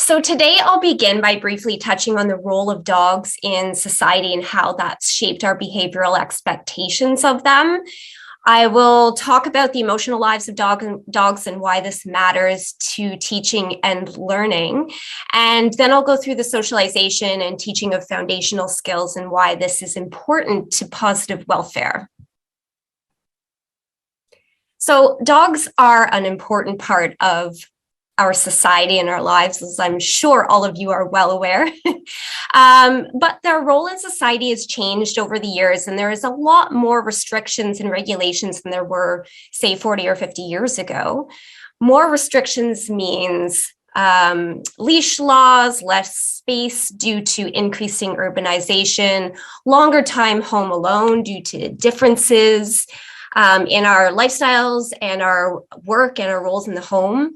So today I'll begin by briefly touching on the role of dogs in society and how that's shaped our behavioral expectations of them. I will talk about the emotional lives of dogs and why this matters to teaching and learning. And then I'll go through the socialization and teaching of foundational skills and why this is important to positive welfare. So dogs are an important part of our society and our lives, as I'm sure all of you are well aware. But their role in society has changed over the years, and there is a lot more restrictions and regulations than there were, say, 40 or 50 years ago. More restrictions means leash laws, less space due to increasing urbanization, longer time home alone due to differences in our lifestyles and our work and our roles in the home.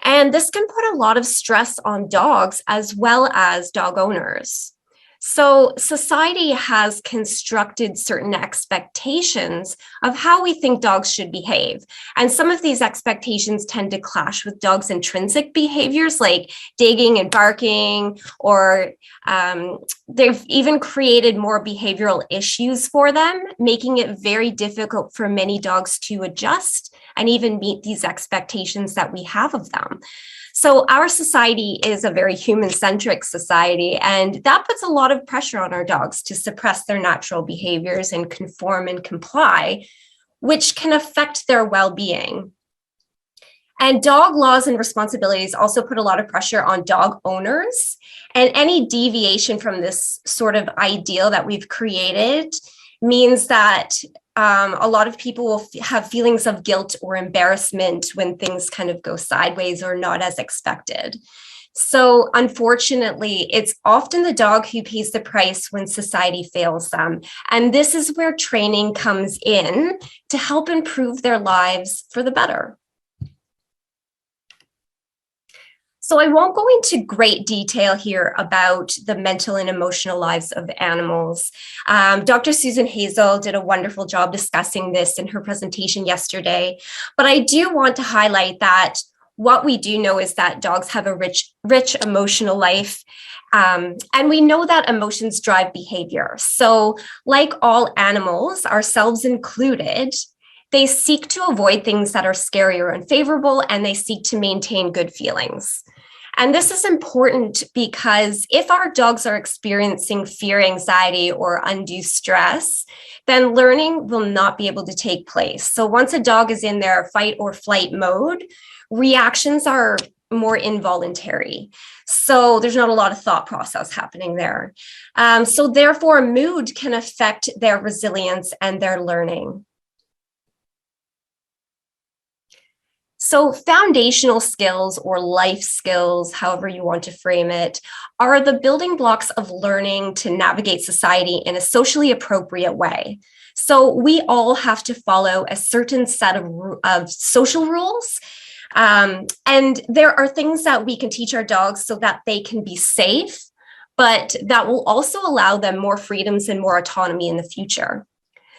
And this can put a lot of stress on dogs as well as dog owners. So society has constructed certain expectations of how we think dogs should behave. And some of these expectations tend to clash with dogs' intrinsic behaviors like digging and barking, or they've even created more behavioral issues for them, making it very difficult for many dogs to adjust and even meet these expectations that we have of them. So our society is a very human-centric society, and that puts a lot of pressure on our dogs to suppress their natural behaviors and conform and comply, which can affect their well-being. And dog laws and responsibilities also put a lot of pressure on dog owners, and any deviation from this sort of ideal that we've created means that a lot of people will have feelings of guilt or embarrassment when things kind of go sideways or not as expected. So unfortunately, it's often the dog who pays the price when society fails them. And this is where training comes in to help improve their lives for the better. So I won't go into great detail here about the mental and emotional lives of animals. Dr. Susan Hazel did a wonderful job discussing this in her presentation yesterday, but I do want to highlight that what we do know is that dogs have a rich emotional life, and we know that emotions drive behavior. So like all animals, ourselves included, they seek to avoid things that are scary or unfavorable, and they seek to maintain good feelings. And this is important because if our dogs are experiencing fear, anxiety, or undue stress, then learning will not be able to take place. So once a dog is in their fight or flight mode, reactions are more involuntary. So there's not a lot of thought process happening there. So therefore, mood can affect their resilience and their learning. So foundational skills or life skills, however you want to frame it, are the building blocks of learning to navigate society in a socially appropriate way. So we all have to follow a certain set of social rules. And there are things that we can teach our dogs so that they can be safe, but that will also allow them more freedoms and more autonomy in the future.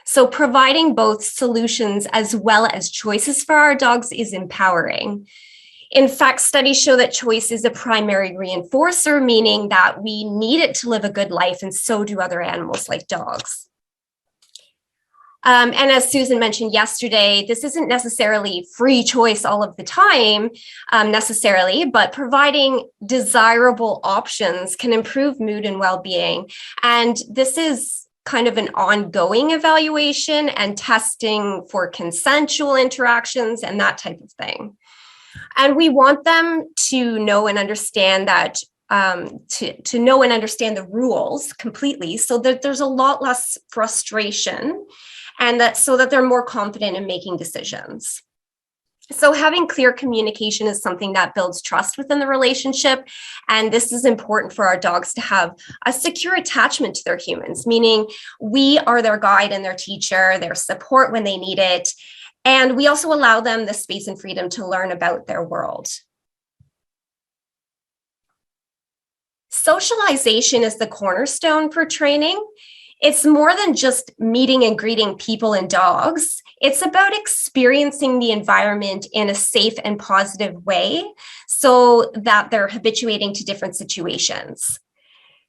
So providing both solutions as well as choices for our dogs is empowering. In fact, studies show that choice is a primary reinforcer, meaning that we need it to live a good life, and so do other animals like dogs. And as Susan mentioned yesterday, this isn't necessarily free choice all of the time necessarily, but providing desirable options can improve mood and well-being. And this is kind of an ongoing evaluation and testing for consensual interactions and that type of thing. And we want them to know and understand that, to know and understand the rules completely so that there's a lot less frustration, and that so that they're more confident in making decisions. So having clear communication is something that builds trust within the relationship. And this is important for our dogs to have a secure attachment to their humans, meaning we are their guide and their teacher, their support when they need it. And we also allow them the space and freedom to learn about their world. Socialization is the cornerstone for training. It's more than just meeting and greeting people and dogs. It's about experiencing the environment in a safe and positive way so that they're habituating to different situations.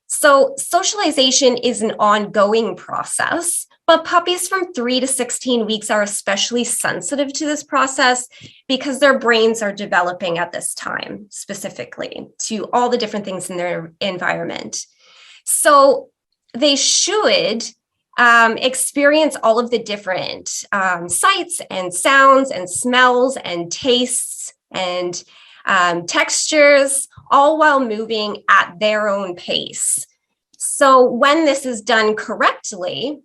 So socialization is an ongoing process, but puppies from 3 to 16 weeks are especially sensitive to this process because their brains are developing at this time, specifically to all the different things in their environment. So they should experience all of the different sights and sounds and smells and tastes and textures, all while moving at their own pace. So when this is done correctly,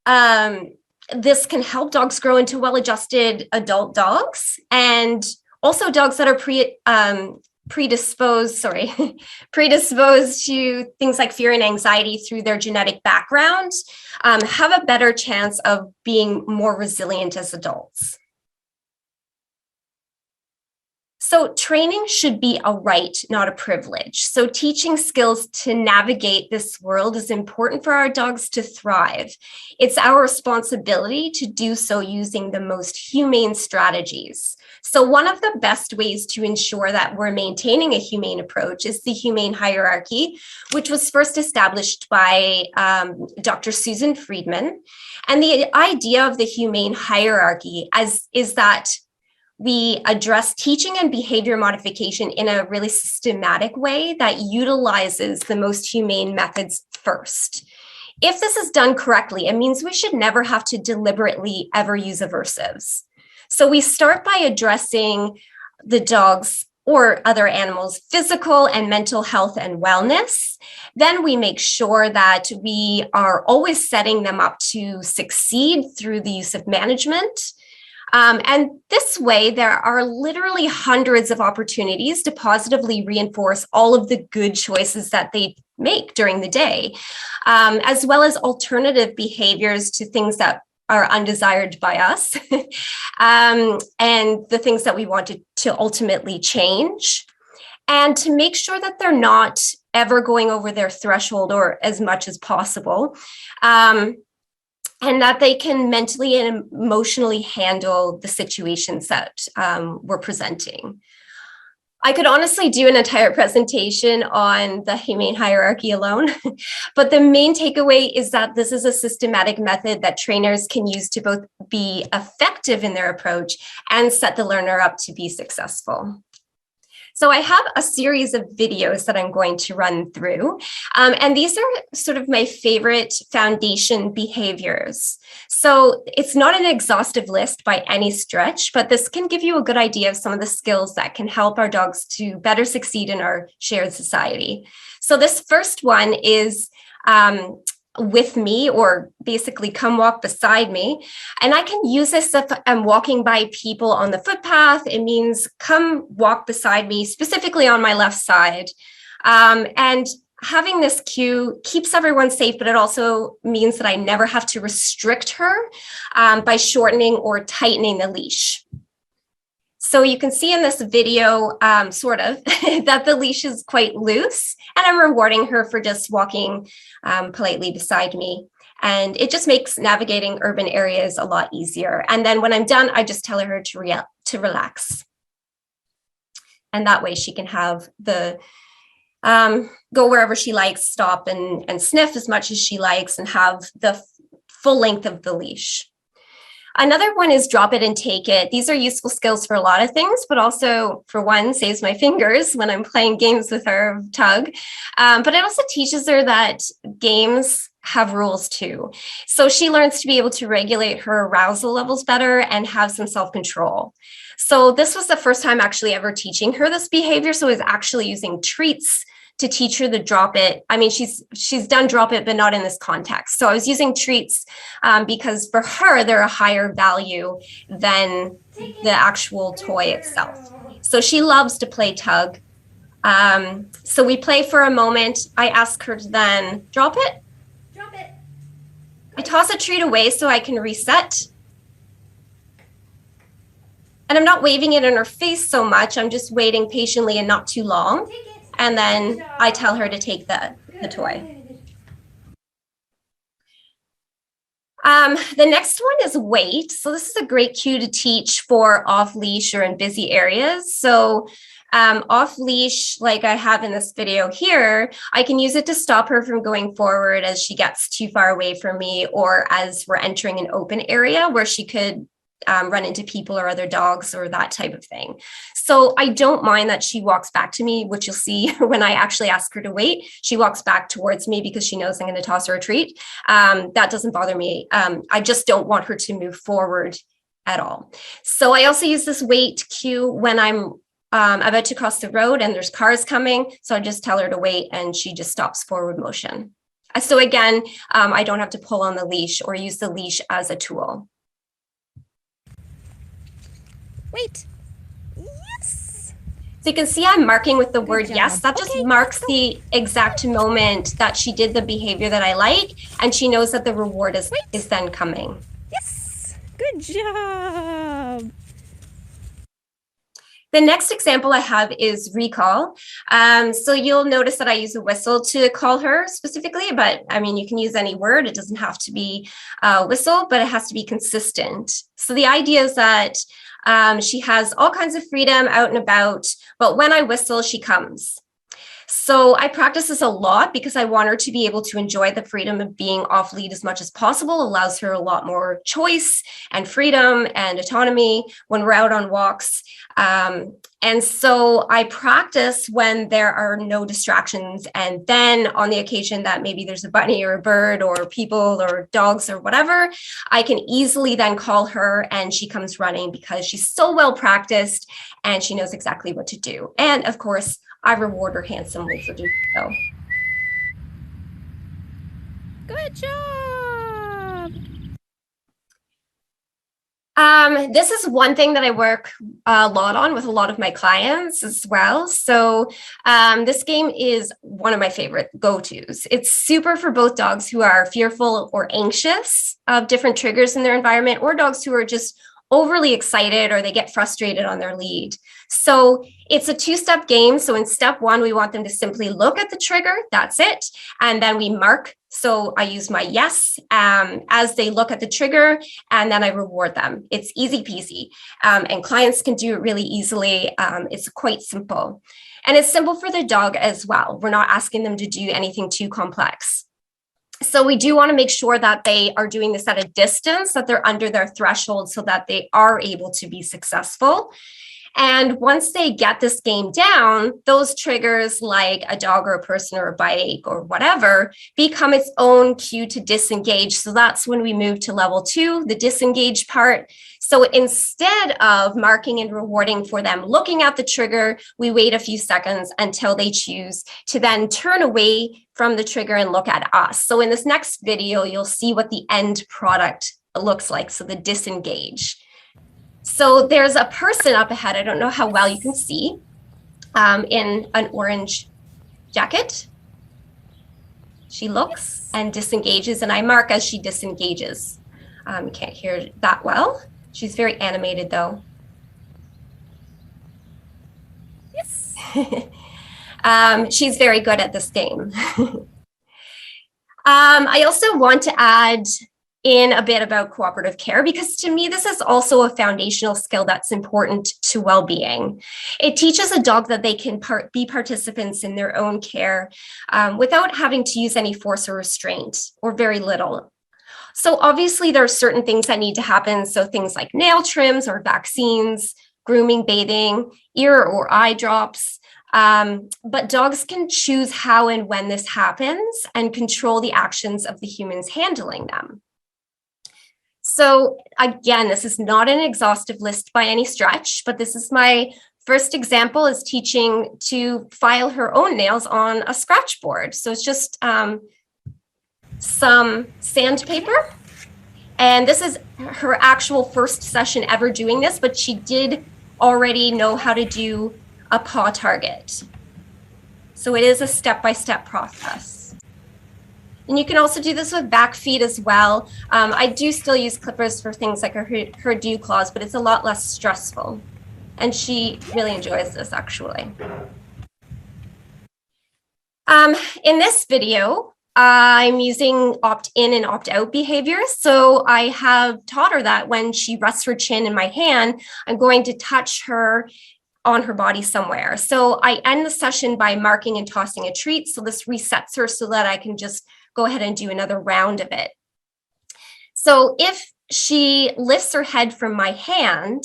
this can help dogs grow into well-adjusted adult dogs, and also dogs that are predisposed to things like fear and anxiety through their genetic background, have a better chance of being more resilient as adults. So training should be a right, not a privilege. So teaching skills to navigate this world is important for our dogs to thrive. It's our responsibility to do so using the most humane strategies. So one of the best ways to ensure that we're maintaining a humane approach is the Humane Hierarchy, which was first established by Dr. Susan Friedman. And the idea of the Humane Hierarchy is that we address teaching and behavior modification in a really systematic way that utilizes the most humane methods first. If this is done correctly, it means we should never have to deliberately ever use aversives. So we start by addressing the dog's or other animals' physical and mental health and wellness. Then we make sure that we are always setting them up to succeed through the use of management. And this way, there are literally hundreds of opportunities to positively reinforce all of the good choices that they make during the day, as well as alternative behaviors to things that are undesired by us, and the things that we want to ultimately change, and to make sure that they're not ever going over their threshold or as much as possible. And that they can mentally and emotionally handle the situations that we're presenting. I could honestly do an entire presentation on the Humane Hierarchy alone, but the main takeaway is that this is a systematic method that trainers can use to both be effective in their approach and set the learner up to be successful. So I have a series of videos that I'm going to run through, and these are sort of my favorite foundation behaviors. So it's not an exhaustive list by any stretch, but this can give you a good idea of some of the skills that can help our dogs to better succeed in our shared society. So this first one is with me, or basically come walk beside me. And I can use this if I'm walking by people on the footpath. It means come walk beside me, specifically on my left side. And having this cue keeps everyone safe, but it also means that I never have to restrict her by shortening or tightening the leash. So you can see in this video, sort of, that the leash is quite loose, and I'm rewarding her for just walking politely beside me. And it just makes navigating urban areas a lot easier. And then when I'm done, I just tell her to relax. And that way she can have the, go wherever she likes, stop and sniff as much as she likes, and have the full length of the leash. Another one is drop it and take it. These are useful skills for a lot of things, but also for one, saves my fingers when I'm playing games with her tug. But it also teaches her that games have rules too. So she learns to be able to regulate her arousal levels better and have some self-control. So this was the first time actually ever teaching her this behavior. So I was actually using treats to teach her the drop it. I mean, she's done drop it, but not in this context. So I was using treats because for her, they're a higher value than the actual toy itself. So she loves to play tug. So we play for a moment. I ask her to then drop it. Drop it. I toss a treat away so I can reset. And I'm not waving it in her face so much. I'm just waiting patiently and not too long. And then I tell her to take the toy. The next one is wait. So this is a great cue to teach for off leash or in busy areas. So off leash, like I have in this video here, I can use it to stop her from going forward as she gets too far away from me, or as we're entering an open area where she could run into people or other dogs or that type of thing. So I don't mind that she walks back to me, which you'll see when I actually ask her to wait. She walks back towards me because she knows I'm going to toss her a treat. That doesn't bother me. I just don't want her to move forward at all. So I also use this wait cue when I'm about to cross the road and there's cars coming. So I just tell her to wait and she just stops forward motion. So again, I don't have to pull on the leash or use the leash as a tool. Wait. Yes. So you can see I'm marking with the word yes. That just marks the exact moment that she did the behavior that I like, and she knows that the reward is then coming. Yes. Good job. The next example I have is recall. So you'll notice that I use a whistle to call her specifically, but I mean, you can use any word. It doesn't have to be a whistle, but it has to be consistent. So the idea is that she has all kinds of freedom out and about, but when I whistle, she comes. So I practice this a lot because I want her to be able to enjoy the freedom of being off lead as much as possible. Allows her a lot more choice and freedom and autonomy when we're out on walks. And so I practice when there are no distractions. And then on the occasion that maybe there's a bunny or a bird or people or dogs or whatever, I can easily then call her and she comes running because she's so well practiced and she knows exactly what to do. And of course, I reward her handsomely for doing so. Good job. This is one thing that I work a lot on with a lot of my clients as well. So this game is one of my favorite go-tos. It's super for both dogs who are fearful or anxious of different triggers in their environment, or dogs who are just overly excited or they get frustrated on their lead. So it's a two-step game. So in step one, we want them to simply look at the trigger. That's it. And then we mark. So I use my yes as they look at the trigger, and then I reward them. It's easy peasy. And clients can do it really easily. It's quite simple. And it's simple for the dog as well. We're not asking them to do anything too complex. So we do want to make sure that they are doing this at a distance, that they're under their threshold so that they are able to be successful. And once they get this game down, those triggers like a dog or a person or a bike or whatever become its own cue to disengage. So that's when we move to level 2, the disengage part. So instead of marking and rewarding for them looking at the trigger, we wait a few seconds until they choose to then turn away from the trigger and look at us. So in this next video, you'll see what the end product looks like. So the disengage. So there's a person up ahead. I don't know how well you can see in an orange jacket. She looks and disengages, and I mark as she disengages. You can't hear that well. She's very animated though. Yes. She's very good at this game. I also want to add in a bit about cooperative care, because to me, this is also a foundational skill that's important to well-being. It teaches a dog that they can be participants in their own care without having to use any force or restraint, or very little. So obviously there are certain things that need to happen. So things like nail trims or vaccines, grooming, bathing, ear or eye drops. But dogs can choose how and when this happens and control the actions of the humans handling them. So again, this is not an exhaustive list by any stretch, but this is my first example, is teaching to file her own nails on a scratch board. So it's just some sandpaper. And this is her actual first session ever doing this, but she did already know how to do a paw target. So it is a step-by-step process. And you can also do this with back feet as well. I do still use clippers for things like her dew claws, but it's a lot less stressful. And she really enjoys this, actually. In this video, I'm using opt-in and opt-out behavior. So I have taught her that when she rests her chin in my hand, I'm going to touch her on her body somewhere. So I end the session by marking and tossing a treat. So this resets her so that I can just go ahead and do another round of it. So if she lifts her head from my hand,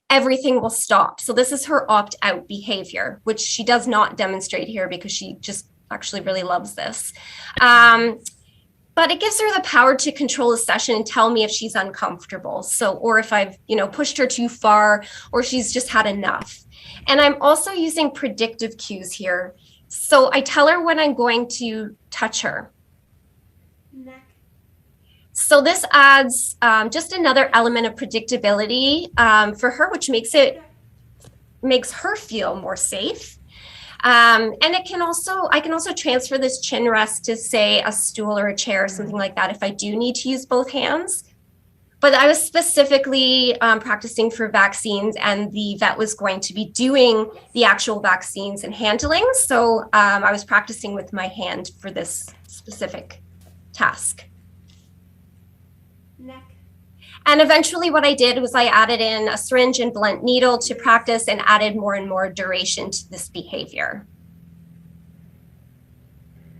everything will stop. So this is her opt-out behavior, which she does not demonstrate here because she just actually really loves this. But it gives her the power to control the session and tell me if she's uncomfortable. So, or if I've, pushed her too far, or she's just had enough. And I'm also using predictive cues here. So I tell her when I'm going to touch her. Neck. So this adds just another element of predictability for her, which makes her feel more safe. And I can also transfer this chin rest to, say, a stool or a chair or something like that if I do need to use both hands. But I was specifically practicing for vaccines, and the vet was going to be doing the actual vaccines and handling. So I was practicing with my hand for this specific task. Neck. And eventually what I did was I added in a syringe and blunt needle to practice and added more and more duration to this behavior.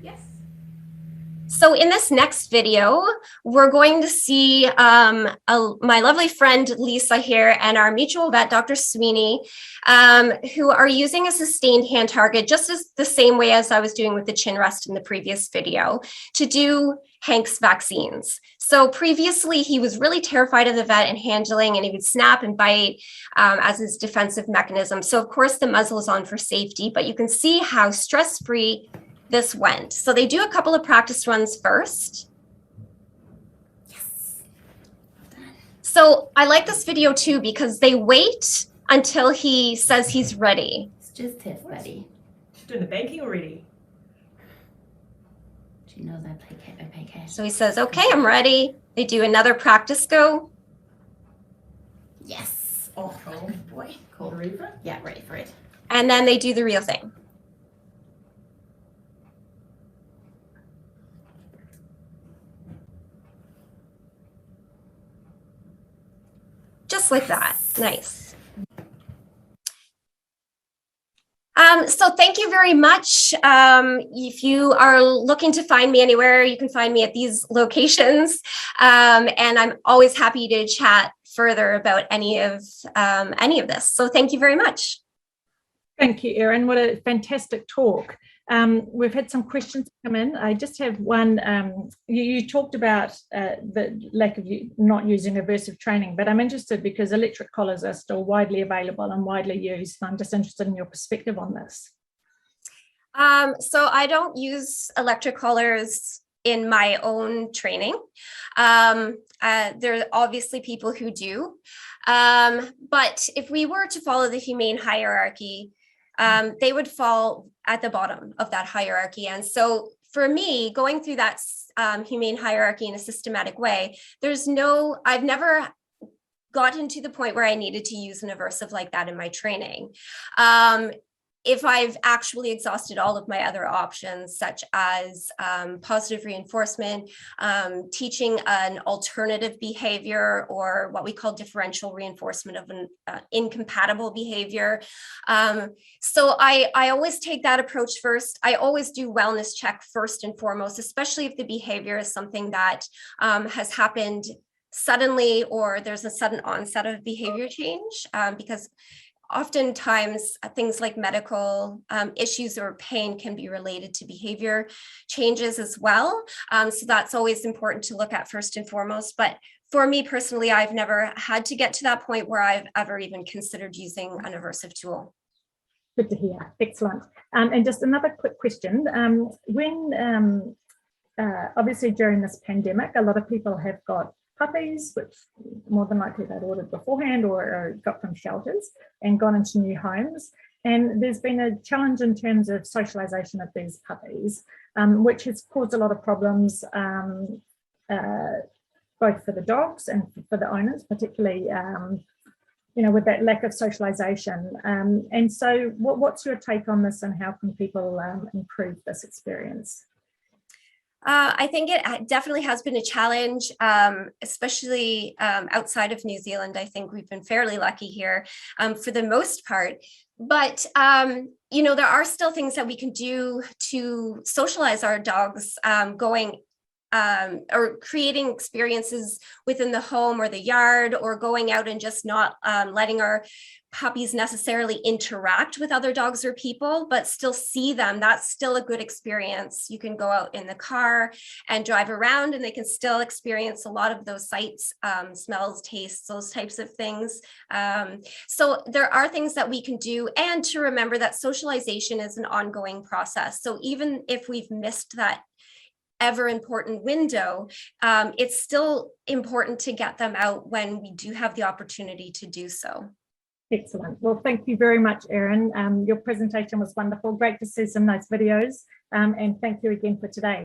Yes. So in this next video, we're going to see my lovely friend Lisa here and our mutual vet, Dr. Sweeney, who are using a sustained hand target just as the same way as I was doing with the chin rest in the previous video to do Hank's vaccines. So previously, he was really terrified of the vet and handling, and he would snap and bite as his defensive mechanism. So of course, the muzzle is on for safety, but you can see how stress-free this went. So they do a couple of practice runs first. Yes. So I like this video too, because they wait until he says he's ready. It's just his buddy. She's doing the banking already. She knows I play cash. So he says, okay, I'm ready. They do another practice go. Yes. Oh, boy. Cool. Ready for it? Yeah, ready for it. And then they do the real thing. Just like that. Nice. So thank you very much. If you are looking to find me anywhere, you can find me at these locations. And I'm always happy to chat further about any of this. So thank you very much. Thank you, Erin. What a fantastic talk. We've had some questions come in. I just have one. You talked about the lack of not using aversive training, but I'm interested because electric collars are still widely available and widely used. I'm just interested in your perspective on this. So I don't use electric collars in my own training. There are obviously people who do. But if we were to follow the Humane Hierarchy, they would fall at the bottom of that hierarchy. And so for me, going through that Humane Hierarchy in a systematic way, I've never gotten to the point where I needed to use an aversive like that in my training. If I've actually exhausted all of my other options, such as positive reinforcement, teaching an alternative behavior, or what we call differential reinforcement of an incompatible behavior. So I always take that approach first. I always do wellness check first and foremost, especially if the behavior is something that has happened suddenly, or there's a sudden onset of behavior change, because oftentimes things like medical issues or pain can be related to behavior changes as well. So that's always important to look at first and foremost. But for me personally, I've never had to get to that point where I've ever even considered using an aversive tool. Good to hear. Excellent. And just another quick question. Obviously during this pandemic, a lot of people have got puppies, which more than likely they'd ordered beforehand or got from shelters and gone into new homes. And there's been a challenge in terms of socialization of these puppies, which has caused a lot of problems, both for the dogs and for the owners, particularly, with that lack of socialization. And so what's your take on this, and how can people improve this experience? I think it definitely has been a challenge, especially outside of New Zealand. I think we've been fairly lucky here for the most part. But, there are still things that we can do to socialize our dogs, going or creating experiences within the home or the yard, or going out and just not letting our puppies necessarily interact with other dogs or people, but still see them. That's still a good experience. You can go out in the car and drive around, and they can still experience a lot of those sights, smells, tastes, those types of things. So there are things that we can do, and to remember that socialization is an ongoing process. So even if we've missed that ever important window, it's still important to get them out when we do have the opportunity to do so. Excellent. Well, thank you very much, Erin. Your presentation was wonderful. Great to see some nice videos. And thank you again for today.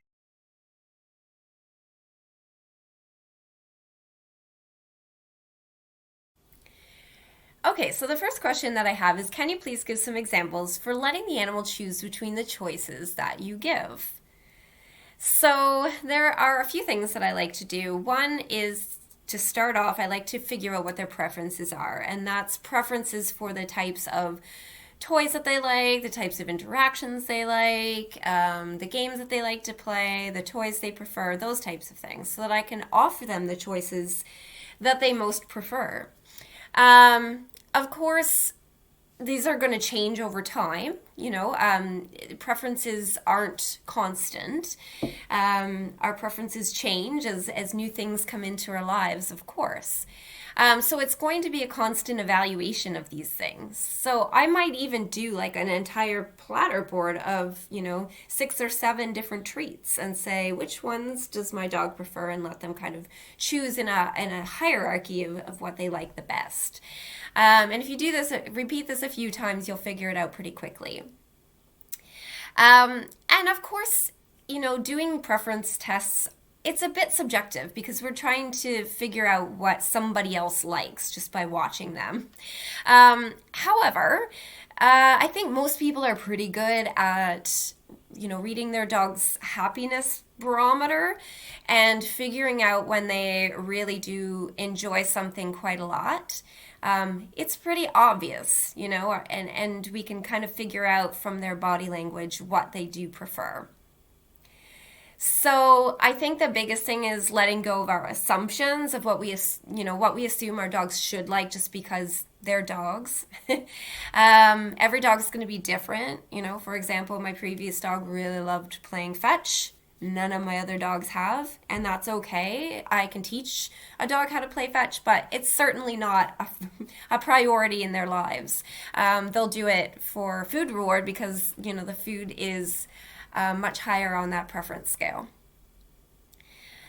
Okay, so the first question that I have is, can you please give some examples for letting the animal choose between the choices that you give? So there are a few things that I like to do. One is, to start off, I like to figure out what their preferences are, and that's preferences for the types of toys that they like, the types of interactions they like, the games that they like to play, the toys they prefer, those types of things, so that I can offer them the choices that they most prefer. Of course, these are going to change over time. Preferences aren't constant. Our preferences change as new things come into our lives, of course. So it's going to be a constant evaluation of these things. So I might even do like an entire platter board of, 6 or 7 different treats, and say, which ones does my dog prefer, and let them kind of choose in a hierarchy of what they like the best. And if you do this, repeat this a few times, you'll figure it out pretty quickly. And of course, doing preference tests, it's a bit subjective because we're trying to figure out what somebody else likes just by watching them. However, I think most people are pretty good at, reading their dog's happiness barometer and figuring out when they really do enjoy something quite a lot. It's pretty obvious, and we can kind of figure out from their body language what they do prefer. So I think the biggest thing is letting go of our assumptions of what we assume our dogs should like just because they're dogs. Every dog is going to be different. For example, my previous dog really loved playing fetch. None of my other dogs have, and that's okay. I can teach a dog how to play fetch, but it's certainly not a priority in their lives. They'll do it for food reward because, the food is much higher on that preference scale.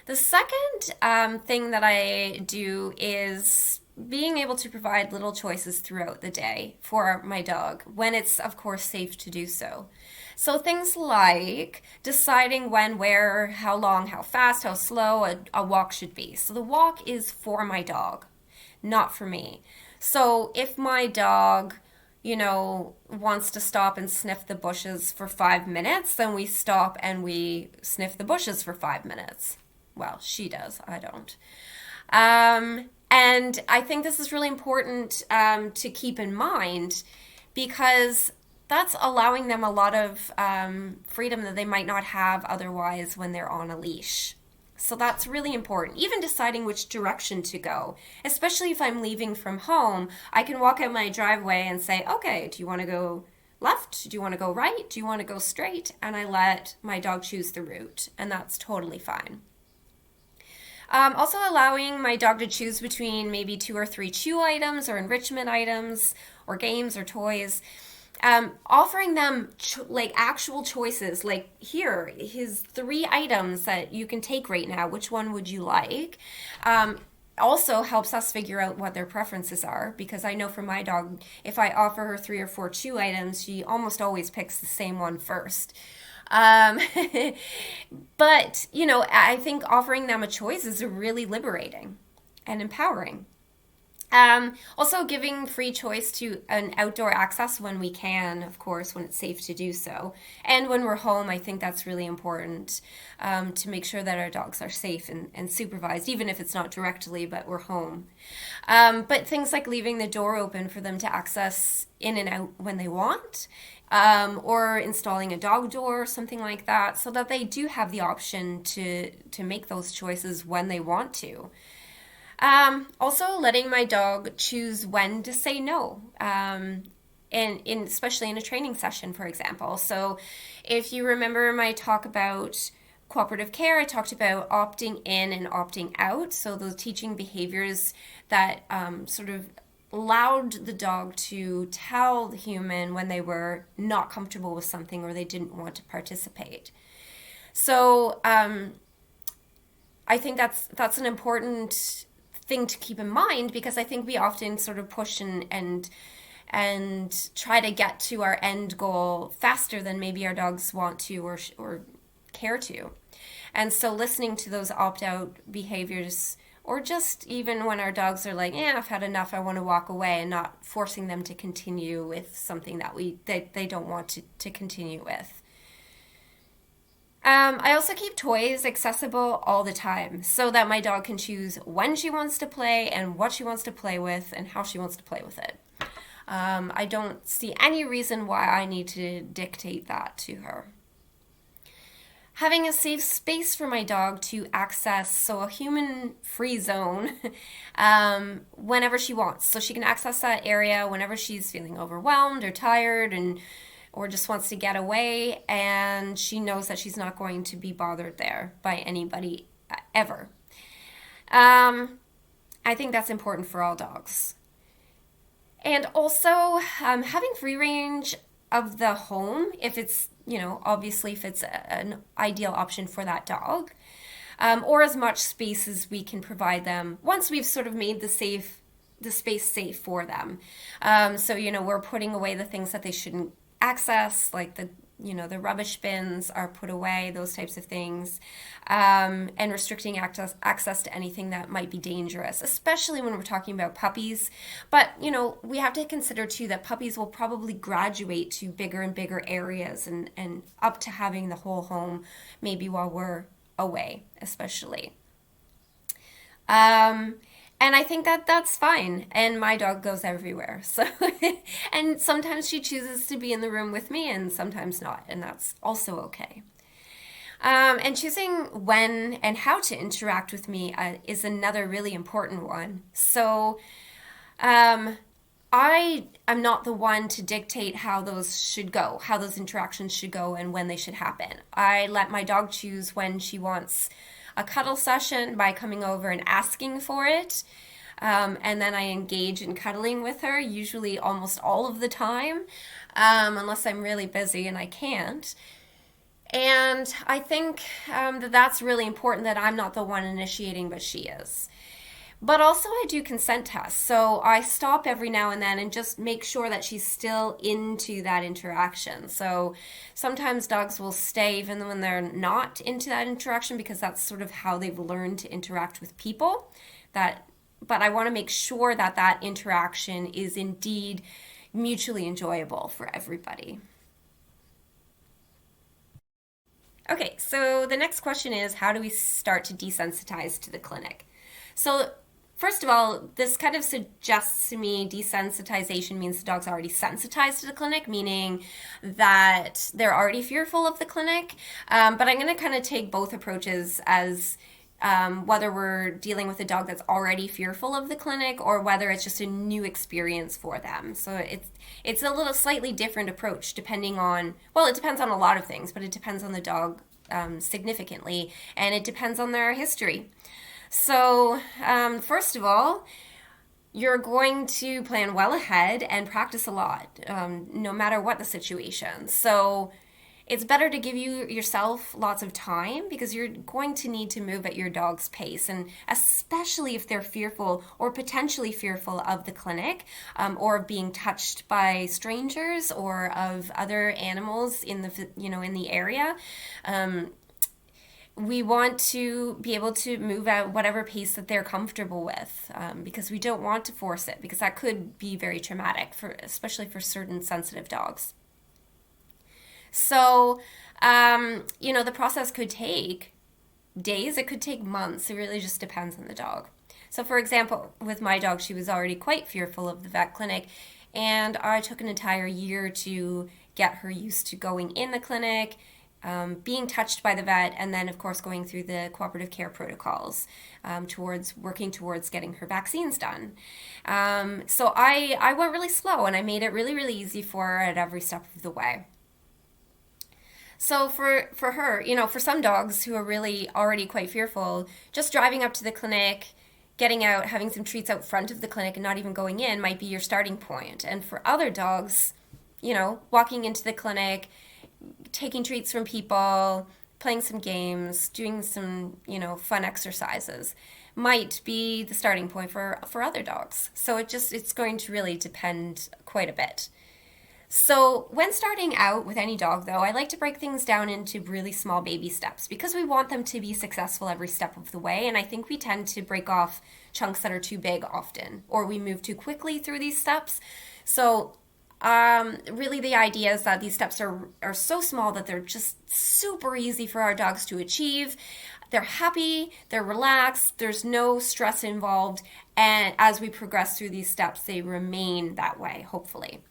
The second thing that I do is being able to provide little choices throughout the day for my dog when it's, of course, safe to do so. So things like deciding when, where, how long, how fast, how slow a walk should be. So the walk is for my dog, not for me. So if my dog, wants to stop and sniff the bushes for 5 minutes, then we stop and we sniff the bushes for 5 minutes. Well, she does, I don't. And I think this is really important to keep in mind, because that's allowing them a lot of freedom that they might not have otherwise when they're on a leash. So that's really important. Even deciding which direction to go, especially if I'm leaving from home, I can walk out my driveway and say, okay, do you want to go left? Do you want to go right? Do you want to go straight? And I let my dog choose the route, and that's totally fine. Also allowing my dog to choose between maybe 2 or 3 chew items or enrichment items or games or toys. Offering them actual choices, like here, his 3 items that you can take right now, which one would you like? Also helps us figure out what their preferences are, because I know for my dog, if I offer her 3 or 4 chew items, she almost always picks the same one first. But, I think offering them a choice is really liberating and empowering. Also giving free choice to an outdoor access when we can, of course, when it's safe to do so. And when we're home, I think that's really important, to make sure that our dogs are safe and supervised, even if it's not directly, but we're home. But things like leaving the door open for them to access in and out when they want, or installing a dog door or something like that, so that they do have the option to make those choices when they want to. Also letting my dog choose when to say no, especially in a training session, for example. So if you remember my talk about cooperative care, I talked about opting in and opting out. So those teaching behaviors that sort of allowed the dog to tell the human when they were not comfortable with something or they didn't want to participate. So I think that's an important thing to keep in mind, because I think we often sort of push and try to get to our end goal faster than maybe our dogs want to or care to. And so listening to those opt-out behaviors, or just even when our dogs are like, I've had enough, I want to walk away, and not forcing them to continue with something that they don't want to continue with. I also keep toys accessible all the time so that my dog can choose when she wants to play and what she wants to play with and how she wants to play with it. I don't see any reason why I need to dictate that to her. Having a safe space for my dog to access, so a human-free zone, whenever she wants. So she can access that area whenever she's feeling overwhelmed or tired or just wants to get away, and she knows that she's not going to be bothered there by anybody ever. I think that's important for all dogs. And also having free range of the home, if it's, obviously if it's an ideal option for that dog, or as much space as we can provide them once we've sort of made the space safe for them. So, we're putting away the things that they shouldn't access, like the rubbish bins are put away, those types of things, and restricting access to anything that might be dangerous, especially when we're talking about puppies. But, we have to consider too that puppies will probably graduate to bigger and bigger areas and up to having the whole home maybe while we're away, especially. And I think that that's fine. And my dog goes everywhere. So, and sometimes she chooses to be in the room with me and sometimes not. And that's also okay. And choosing when and how to interact with me is another really important one. So I am not the one to dictate how those should go, how those interactions should go and when they should happen. I let my dog choose when she wants a cuddle session by coming over and asking for it. And then I engage in cuddling with her, usually almost all of the time, unless I'm really busy and I can't. And I think that's really important, that I'm not the one initiating, but she is. But also I do consent tests. So I stop every now and then and just make sure that she's still into that interaction. So sometimes dogs will stay even when they're not into that interaction, because that's sort of how they've learned to interact with people. But I want to make sure that that interaction is indeed mutually enjoyable for everybody. Okay, so the next question is, how do we start to desensitize to the clinic? So first of all, this kind of suggests to me desensitization means the dog's already sensitized to the clinic, meaning that they're already fearful of the clinic. But I'm going to kind of take both approaches, as whether we're dealing with a dog that's already fearful of the clinic or whether it's just a new experience for them. So it's a little slightly different approach depending on, well, it depends on a lot of things, but it depends on the dog significantly, and it depends on their history. So first of all, you're going to plan well ahead and practice a lot, no matter what the situation. So it's better to give yourself lots of time, because you're going to need to move at your dog's pace, and especially if they're fearful or potentially fearful of the clinic, or of being touched by strangers or of other animals in the area. we want to be able to move at whatever pace that they're comfortable with, because we don't want to force it, because that could be very traumatic, especially for certain sensitive dogs. So, the process could take days, it could take months. It really just depends on the dog. So, for example, with my dog, she was already quite fearful of the vet clinic, and I took an entire year to get her used to going in the clinic, being touched by the vet, and then, of course, going through the cooperative care protocols, working towards getting her vaccines done. So I went really slow, and I made it really, really easy for her at every step of the way. So for her, for some dogs who are really already quite fearful, just driving up to the clinic, getting out, having some treats out front of the clinic and not even going in might be your starting point. And for other dogs, walking into the clinic, taking treats from people, playing some games, doing some, fun exercises might be the starting point for other dogs. So it's going to really depend quite a bit. So when starting out with any dog, though, I like to break things down into really small baby steps because we want them to be successful every step of the way. And I think we tend to break off chunks that are too big often, or we move too quickly through these steps. So really the idea is that these steps are so small that they're just super easy for our dogs to achieve. They're happy, they're relaxed, there's no stress involved. And as we progress through these steps, they remain that way, hopefully.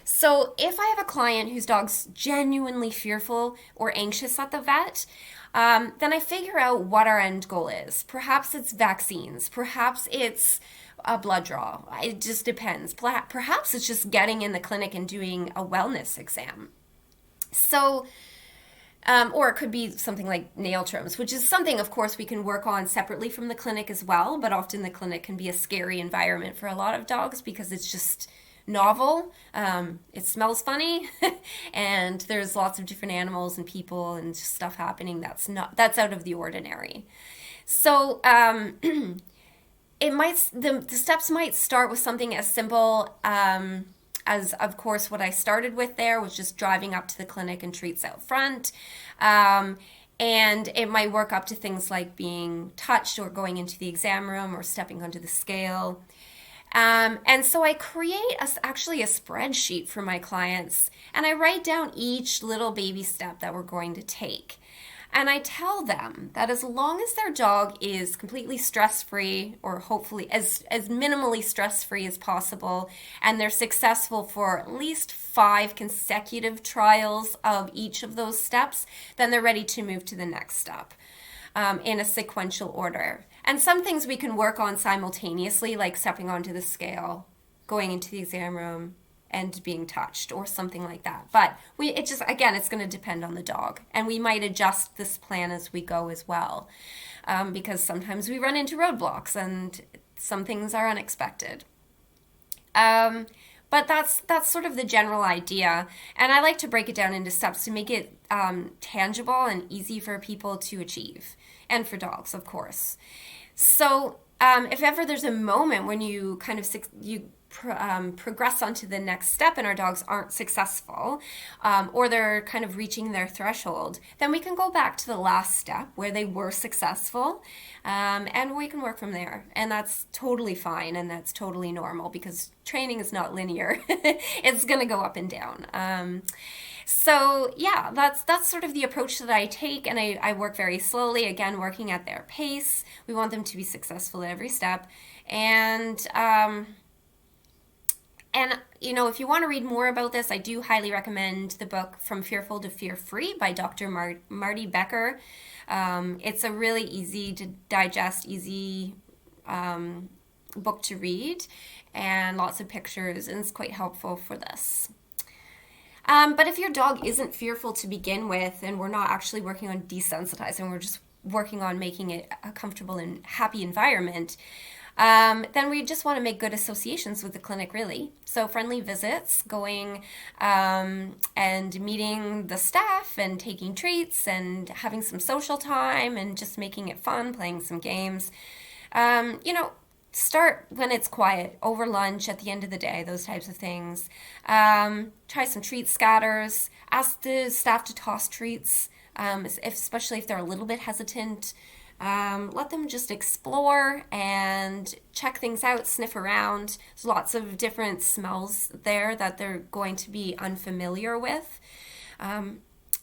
So if I have a client whose dog's genuinely fearful or anxious at the vet, then I figure out what our end goal is. Perhaps it's vaccines. Perhaps it's a blood draw. It just depends. Perhaps it's just getting in the clinic and doing a wellness exam. So, or it could be something like nail trims, which is something, of course, we can work on separately from the clinic as well. But often the clinic can be a scary environment for a lot of dogs because it's just novel, it smells funny, and there's lots of different animals and people and stuff happening that's out of the ordinary. So the steps might start with something as simple as, of course, what I started with there was just driving up to the clinic and treats out front. And it might work up to things like being touched or going into the exam room or stepping onto the scale. And so I create actually a spreadsheet for my clients, and I write down each little baby step that we're going to take. And I tell them that as long as their dog is completely stress-free, or hopefully as minimally stress-free as possible, and they're successful for at least 5 consecutive trials of each of those steps, then they're ready to move to the next step in a sequential order. And some things we can work on simultaneously, like stepping onto the scale, going into the exam room, and being touched, or something like that. But it's going to depend on the dog. And we might adjust this plan as we go as well, because sometimes we run into roadblocks and some things are unexpected. But that's sort of the general idea. And I like to break it down into steps to make it tangible and easy for people to achieve, and for dogs, of course. So if ever there's a moment when you kind of progress onto the next step and our dogs aren't successful, or they're kind of reaching their threshold, then we can go back to the last step where they were successful, and we can work from there. And that's totally fine, and that's totally normal because training is not linear. It's going to go up and down. So yeah, that's sort of the approach that I take, and I work very slowly, again, working at their pace. We want them to be successful at every step. And if you want to read more about this, I do highly recommend the book From Fearful to Fear-Free by Dr. Marty Becker. It's a really easy to digest, easy book to read, and lots of pictures, and it's quite helpful for this. But if your dog isn't fearful to begin with, and we're not actually working on desensitizing, we're just working on making it a comfortable and happy environment, then we just want to make good associations with the clinic, really. So friendly visits, going and meeting the staff and taking treats and having some social time and just making it fun, playing some games. Start when it's quiet, over lunch, at the end of the day, those types of things. Try some treat scatters. Ask the staff to toss treats especially if they're a little bit hesitant. Let them just explore and check things out, sniff around. There's lots of different smells there that they're going to be unfamiliar with.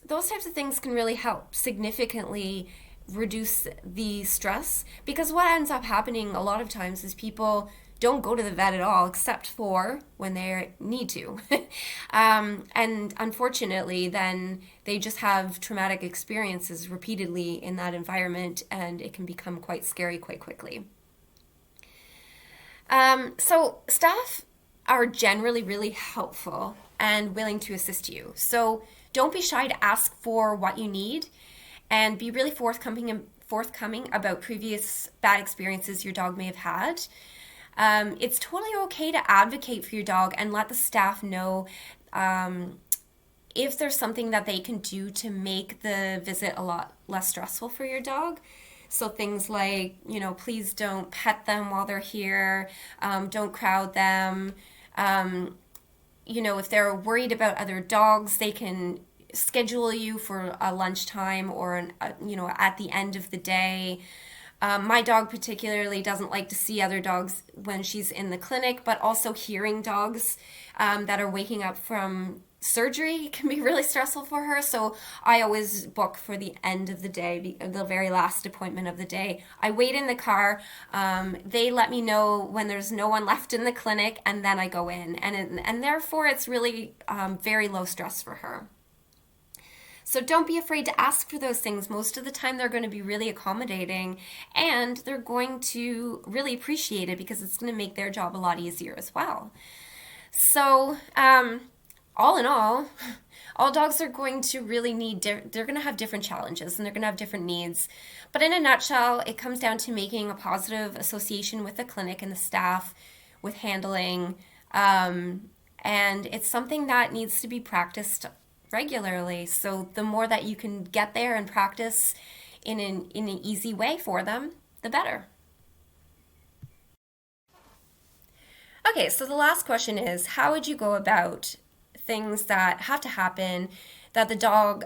Those types of things can really help significantly reduce the stress, because what ends up happening a lot of times is people don't go to the vet at all except for when they need to. And unfortunately, then they just have traumatic experiences repeatedly in that environment, and it can become quite scary quite quickly. So staff are generally really helpful and willing to assist you. So don't be shy to ask for what you need, and be really forthcoming about previous bad experiences your dog may have had. It's totally okay to advocate for your dog and let the staff know if there's something that they can do to make the visit a lot less stressful for your dog. So things like, please don't pet them while they're here, don't crowd them. If they're worried about other dogs, they can schedule you for a lunchtime or at the end of the day. My dog particularly doesn't like to see other dogs when she's in the clinic, but also hearing dogs that are waking up from surgery can be really stressful for her. So I always book for the end of the day, the very last appointment of the day. I wait in the car. They let me know when there's no one left in the clinic, and then I go in. And therefore, it's really very low stress for her. So don't be afraid to ask for those things. Most of the time they're going to be really accommodating, and they're going to really appreciate it because it's going to make their job a lot easier as well. So all in all dogs are going to really they're going to have different challenges, and they're going to have different needs. But in a nutshell, it comes down to making a positive association with the clinic and the staff with handling. And it's something that needs to be practiced regularly. So the more that you can get there and practice in an easy way for them, the better. Okay, so the last question is, how would you go about things that have to happen that the dog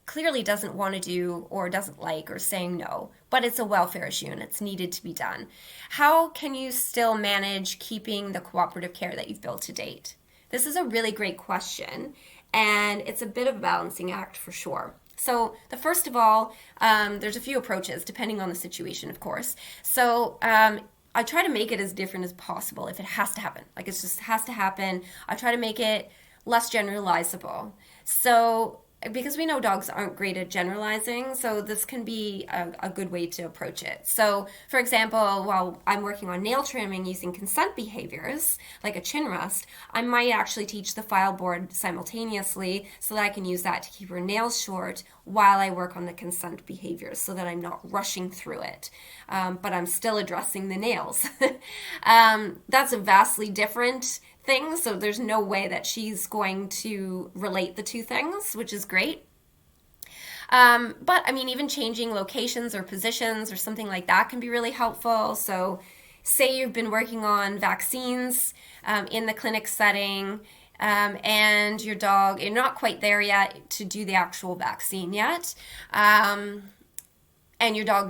clearly doesn't want to do or doesn't like, or saying no, but it's a welfare issue and it's needed to be done? How can you still manage keeping the cooperative care that you've built to date? This is a really great question, and it's a bit of a balancing act for sure. So the first of all, there's a few approaches depending on the situation, of course. So I try to make it as different as possible if it has to happen. Like, it just has to happen. I try to make it less generalizable. So because we know dogs aren't great at generalizing, so this can be a good way to approach it. So, for example, while I'm working on nail trimming using consent behaviors, like a chin rest, I might actually teach the file board simultaneously so that I can use that to keep her nails short while I work on the consent behaviors, so that I'm not rushing through it, but I'm still addressing the nails. That's a vastly different thing, so there's no way that she's going to relate the two things, which is great. But I mean, even changing locations or positions or something like that can be really helpful. So say you've been working on vaccines in the clinic setting, and your dog, you're not quite there yet to do the actual vaccine yet, and your dog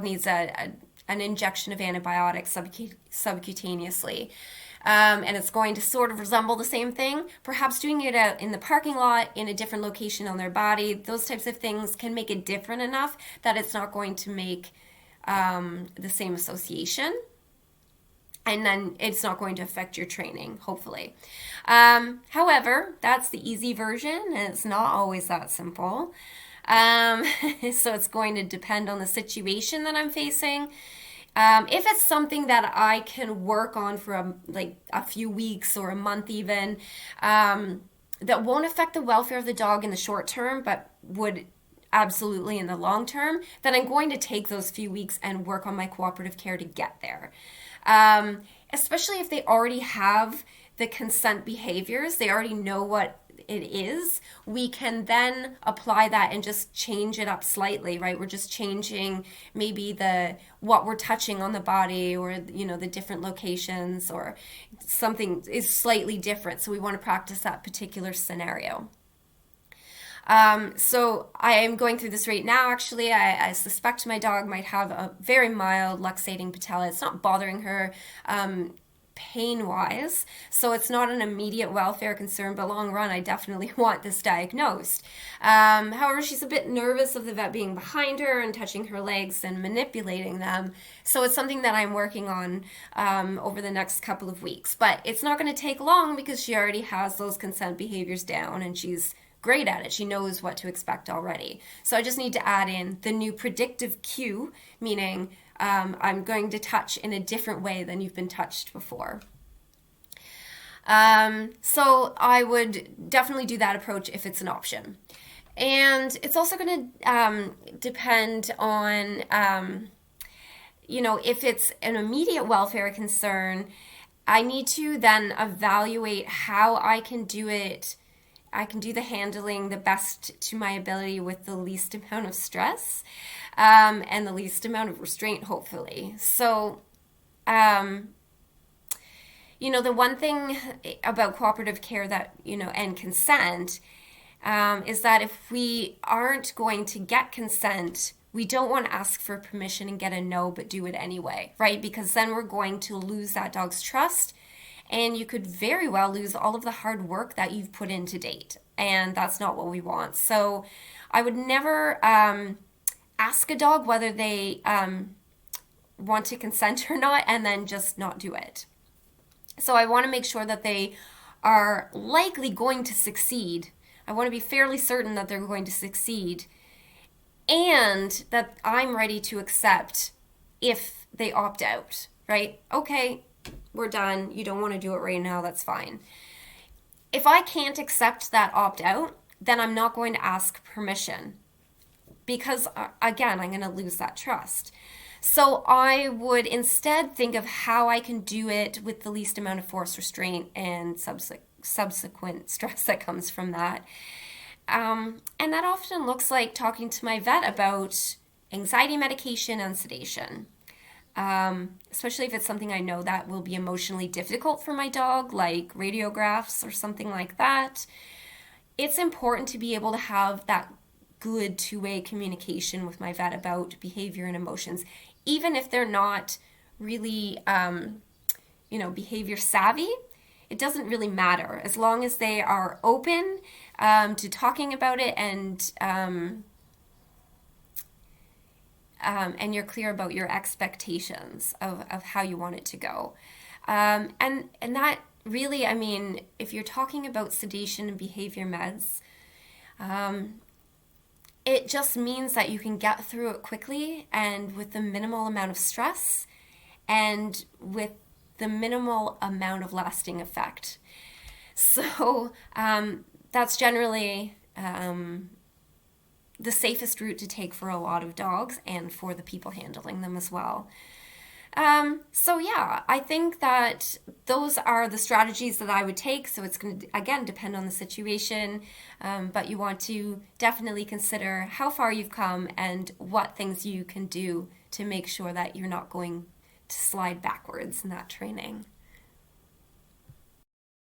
needs an injection of antibiotics subcutaneously. And it's going to sort of resemble the same thing. Perhaps doing it out in the parking lot in a different location on their body, those types of things can make it different enough that it's not going to make the same association. And then it's not going to affect your training, hopefully. However, that's the easy version, and it's not always that simple. So it's going to depend on the situation that I'm facing. If it's something that I can work on for a few weeks or a month even, that won't affect the welfare of the dog in the short term, but would absolutely in the long term, then I'm going to take those few weeks and work on my cooperative care to get there. Especially if they already have the consent behaviors, they already know what it is, we can then apply that and just change it up slightly, right? We're just changing maybe what we're touching on the body, or the different locations, or something is slightly different. So we want to practice that particular scenario. So I am going through this right now, actually. I suspect my dog might have a very mild luxating patella. It's not bothering her pain-wise, so it's not an immediate welfare concern, but long run, I definitely want this diagnosed. However, she's a bit nervous of the vet being behind her and touching her legs and manipulating them, so it's something that I'm working on over the next couple of weeks. But it's not going to take long because she already has those consent behaviors down and she's great at it. She knows what to expect already. So I just need to add in the new predictive cue, meaning I'm going to touch in a different way than you've been touched before. So I would definitely do that approach if it's an option. And it's also going to depend on, if it's an immediate welfare concern, I need to then evaluate how I can do it. I can do the handling the best to my ability with the least amount of stress and the least amount of restraint, hopefully. So, the one thing about cooperative care that, and consent is that if we aren't going to get consent, we don't want to ask for permission and get a no, but do it anyway, right? Because then we're going to lose that dog's trust. And you could very well lose all of the hard work that you've put in to date. And that's not what we want. So I would never ask a dog whether they want to consent or not and then just not do it. So I want to make sure that they are likely going to succeed. I want to be fairly certain that they're going to succeed and that I'm ready to accept if they opt out, right? Okay, we're done. You don't want to do it right now. That's fine. If I can't accept that opt out, then I'm not going to ask permission because, again, I'm going to lose that trust. So I would instead think of how I can do it with the least amount of force, restraint, and subsequent stress that comes from that. And that often looks like talking to my vet about anxiety medication and sedation. Especially if it's something I know that will be emotionally difficult for my dog, like radiographs or something like that. It's important to be able to have that good two-way communication with my vet about behavior and emotions, even if they're not really, behavior savvy. It doesn't really matter as long as they are open to talking about it and you're clear about your expectations of how you want it to go. And that really, if you're talking about sedation and behavior meds, it just means that you can get through it quickly and with the minimal amount of stress and with the minimal amount of lasting effect. So that's generally the safest route to take for a lot of dogs and for the people handling them as well. I think that those are the strategies that I would take. So it's going to, again, depend on the situation, but you want to definitely consider how far you've come and what things you can do to make sure that you're not going to slide backwards in that training.